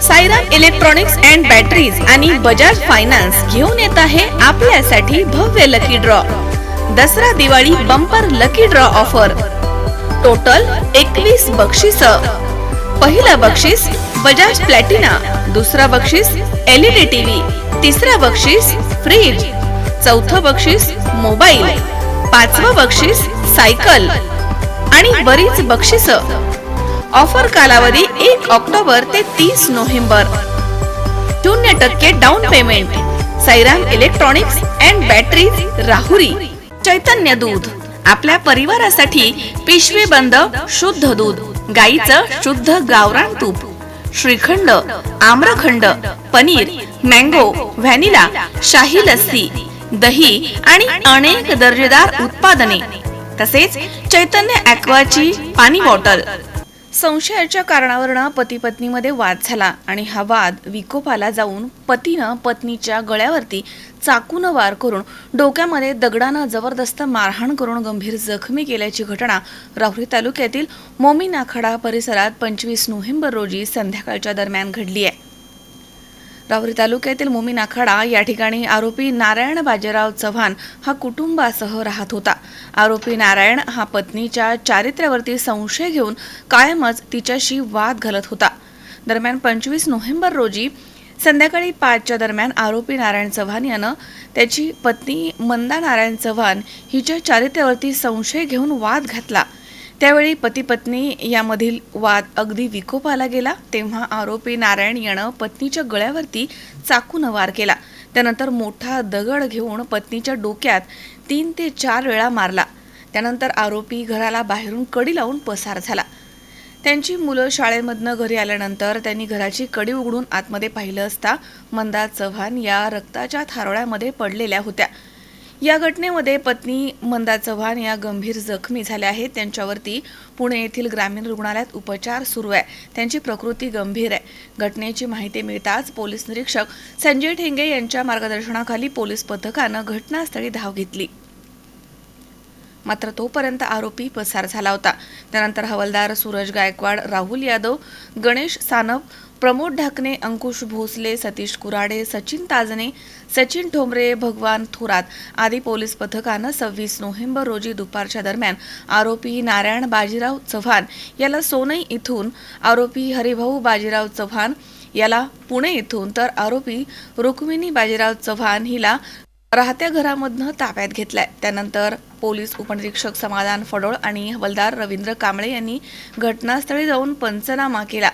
Sairam electronics and batteries आणि Bajaj finance घेऊन येत आहे आपल्यासाठी भव्य lucky draw. Dasara Diwali bumper lucky draw offer. Total 21 बक्षीस. पहिला बक्षीस बजाज प्लॅटिना, दुसरा बक्षीस LED टीव्ही, तिसरा बक्षीस फ्रीज, चौथं बक्षीस मोबाईल, पाचवं बक्षीस सायकल आणि बरीच बक्षीस. ऑफर कालावधी 1 ऑक्टोबर ते 30 November. 0% down payment. Sairam electronics and batteries, Rahuri. Chaitanya दूध आपल्या परिवारासाठी पिशवी बंद शुद्ध दूध, गाईचं शुद्ध गावरान तूप, श्रीखंड, आम्रखंड, पनीर, मँगो, व्हॅनिला, शाही लस्सी, दही आणि अनेक दर्जेदार उत्पादने, तसेच चैतन्य ॲक्वाची पाणी बॉटल. संशयाच्या कारणावरून पती पत्नीमध्ये वाद झाला आणि हा वाद विकोपाला जाऊन पतीनं पत्नीच्या गळ्यावरती चाकून वार करून डोक्यामध्ये दगडानं जबरदस्त मारहाण करून गंभीर जखमी केल्याची घटना राहुरी तालुक्यातील मोमीन आखाडा परिसरात 25 नोव्हेंबर रोजी संध्याकाळच्या दरम्यान घडली आहे. राहुरी तालुक्यातील मोमीन आखाडा या ठिकाणी आरोपी नारायण बाजीराव चव्हाण हा कुटुंबासह राहत होता. आरोपी नारायण हा पत्नीच्या चारित्र्यावरती संशय घेऊन कायमच तिच्याशी वाद घालत होता. दरम्यान 25 नोव्हेंबर रोजी संध्याकाळी 5च्या दरम्यान आरोपी नारायण चव्हाण यानं त्याची पत्नी मंदा नारायण चव्हाण हिच्या चारित्र्यावरती संशय घेऊन वाद घातला. त्यावेळी पती पत्नी यामधील वाद अगदी विकोपाला गेला तेव्हा आरोपी नारायण यानं पत्नीच्या गळ्यावरती चाकून वार केला. त्यानंतर मोठा दगड घेऊन पत्नीच्या डोक्यात 3 ते 4 वेळा मारला. त्यानंतर आरोपी घराला बाहेरून कडी लावून पसार झाला. त्यांची मुलं शाळेमधनं घरी आल्यानंतर त्यांनी घराची कडी उघडून आतमध्ये पाहिलं असता मंदा चव्हाण या रक्ताच्या थारोळ्यामध्ये पडलेल्या होत्या. या घटनेमध्ये पत्नी मंदा चव्हाण या गंभीर जखमी झाल्या आहेत. त्यांच्यावरती पुणे येथील ग्रामीण रुग्णालयात उपचार सुरू आहे. त्यांची प्रकृती गंभीर आहे. घटनेची माहिती मिळताच पोलीस निरीक्षक संजय ठेंगे यांच्या मार्गदर्शनाखाली पोलीस पथकानं घटनास्थळी धाव घेतली. मात्र तोपर्यंत आरोपी पसार झाला होता. त्यानंतर हवालदार सूरज गायकवाड, राहुल यादव, गणेश सानप, प्रमोद ढाकणे, अंकुश भोसले, सतीश कुराडे, सचिन ताजने, सचिन ठोंबरे, भगवान थोरात आदी पोलीस पथकानं 26 नोव्हेंबर रोजी दुपारच्या दरम्यान आरोपी नारायण बाजीराव चव्हाण याला सोनई इथून, आरोपी हरिभाऊ बाजीराव चव्हाण याला पुणे इथून, तर आरोपी रुक्मिणी बाजीराव चव्हाण हिला राहत्या घरामधनं ताब्यात घेतलाय. त्यानंतर पोलीस उपनिरीक्षक समाधान फडोळ आणि हवालदार रवींद्र कांबळे यांनी घटनास्थळी जाऊन पंचनामा केला.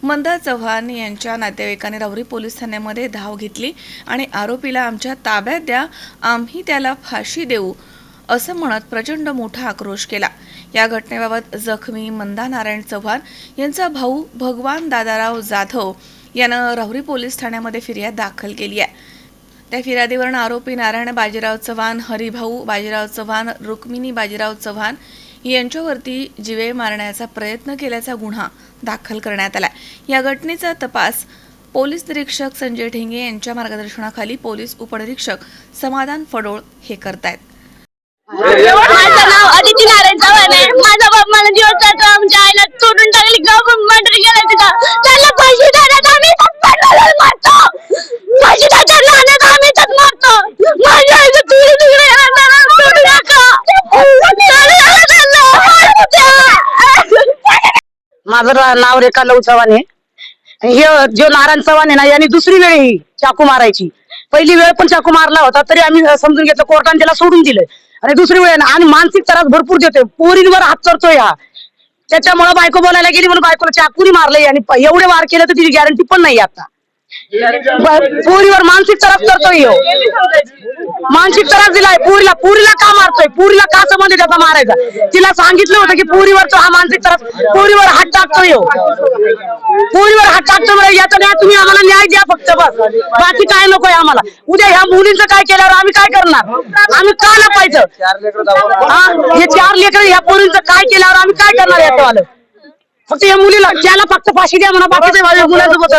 मंदा चव्हाण यांच्या नातेवाईकांनी राहुरी पोलीस ठाण्यामध्ये धाव घेतली आणि आरोपीला आमच्या ताब्यात द्या, आम्ही त्याला फाशी देऊ असं म्हणत प्रचंड मोठा आक्रोश केला. या घटनेबाबत जखमी मंदा नारायण चव्हाण यांचा भाऊ भगवान दादाराव जाधव यानं राहुरी पोलीस ठाण्यामध्ये फिर्याद दाखल केली आहे. त्या फिर्यादीवरून आरोपी नारायण बाजीराव चव्हाण, हरिभाऊ बाजीराव चव्हाण, रुक्मिणी बाजीराव चव्हाण यांच्यावरती जीवे मारण्याचा प्रयत्न केल्याचा गुन्हा दाखल करण्यात आला. या घटनेचा तपास पोलीस निरीक्षक संजय ठेंगे यांच्या मार्गदर्शनाखाली पोलीस उपनिरीक्षक समाधान फडोळ हे करतायत. माझं नाव अदिती नारायण चव्हाण आहे. माझा बाप मला दिवस आमच्या आईला तोडून टाकली, गाव मर्डर केला तिचा. त्याला पैसे देण्यात आम्ही मारतो, पैसे देण्यात आम्ही मारतो. माझ्या आईला माझं नाव रेखा लव चव्हाण आहे. हे जो नारायण चव्हाण आहे ना, यांनी दुसरी वेळ ही चाकू मारायची. पहिली वेळ पण चाकू मारला होता तरी आम्ही समजून घेतलं, कोर्टाने त्याला सोडून दिलं. आणि दुसरी वेळ आणि मानसिक त्रास भरपूर देतोय, पोरींवर हात करतोय हा. त्याच्यामुळे बायको बोलायला गेली म्हणून बायकोला चाकूनी मारलंय आणि एवढे वार केले तर तिची गॅरंटी पण नाही आता. पोरीवर मानसिक त्रास करतोय, मानसिक त्रास दिलाय पुरीला. पुरीला का मारतोय, पुरीला का संबंध त्याचा मारायचा? तिला सांगितलं होतं की पुरीवरचा हा मानसिक त्रास, पुरीवर हात टाकतोय, पुरीवर हात टाकतोय. याचा न्याय तुम्ही आम्हाला न्याय द्या फक्त, बस. बाकी काय नकोय आम्हाला. उद्या ह्या मुलींचं काय केल्यावर आम्ही काय करणार? आम्ही का लपायचं? हे 4 लेकर ह्या पोरींचं काय केल्यावर आम्ही काय करणार? याचं फक्त या मुलीला त्याला फक्त फाशी द्या म्हणा, बाकीच्या माझ्या मुलांसोबत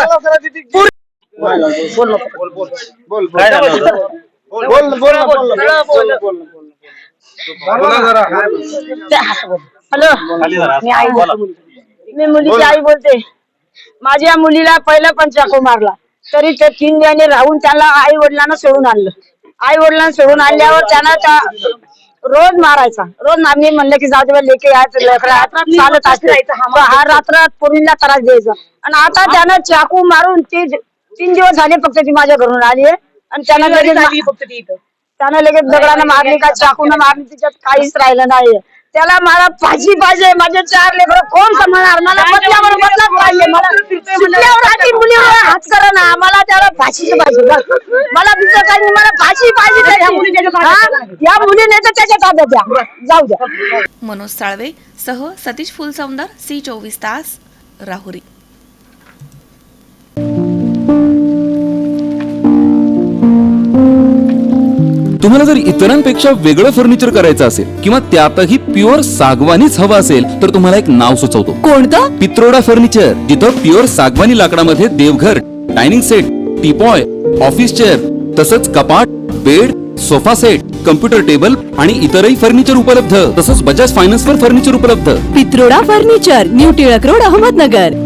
हॅलो, मी मुलीची आई बोलते. माझ्या मुलीला पहिला पण चाकू मारला तरी ते 3 महिने राहून त्याला आई वडिलांना सोडून आणलं. आई वडिलांना सोडून आणल्यावर त्यानं रोज मारायचा. रोज आम्ही म्हणलं की जाऊ दे लेके चालत असते. हा रात्रात पोरीला त्रास द्यायचा. आणि आता त्यानं चाकू मारून 3 दिवस झाले फक्त ती माझ्या घरून आली आहे. आणि त्यानं लगेच दगडानं मारली का चाकून मारली तिच्यात काहीच राहिलं नाही. त्याला मला फाशी पाहिजे. माझे 4 लेकरं कोण सांभाळणार? मला बदलावर बदलाच पाहिजे. मला सुटल्यावर आधी मुलीवर हात करा ना. मला त्याला फाशी पाहिजे. मला दुसरं काही नाही. मला फाशी पाहिजे. या मुलीने तर त्याच्या ताब्यात द्या. जाऊ द्या. मनोज साळवे सह सतीश फुलसौंदर, C24 तास, राहुरी. तुम्हाला जर इतरांपेक्षा वेगळं फर्निचर करायचं असेल किंवा त्यातही प्युअर सागवानीच हवं असेल तर तुम्हाला एक नाव सुचवतो. कोणतं? पित्रोडा फर्निचर, जिथं प्युअर सागवानी लाकडामध्ये देवघर, dining set, teapoy, office chair तसंच कपाट, bed, sofa set, computer table आणि इतरही फर्निचर उपलब्ध. तसंच बजाज फायनान्स वर फर्निचर उपलब्ध. Pitroda furniture, new Tilak road, Ahmednagar.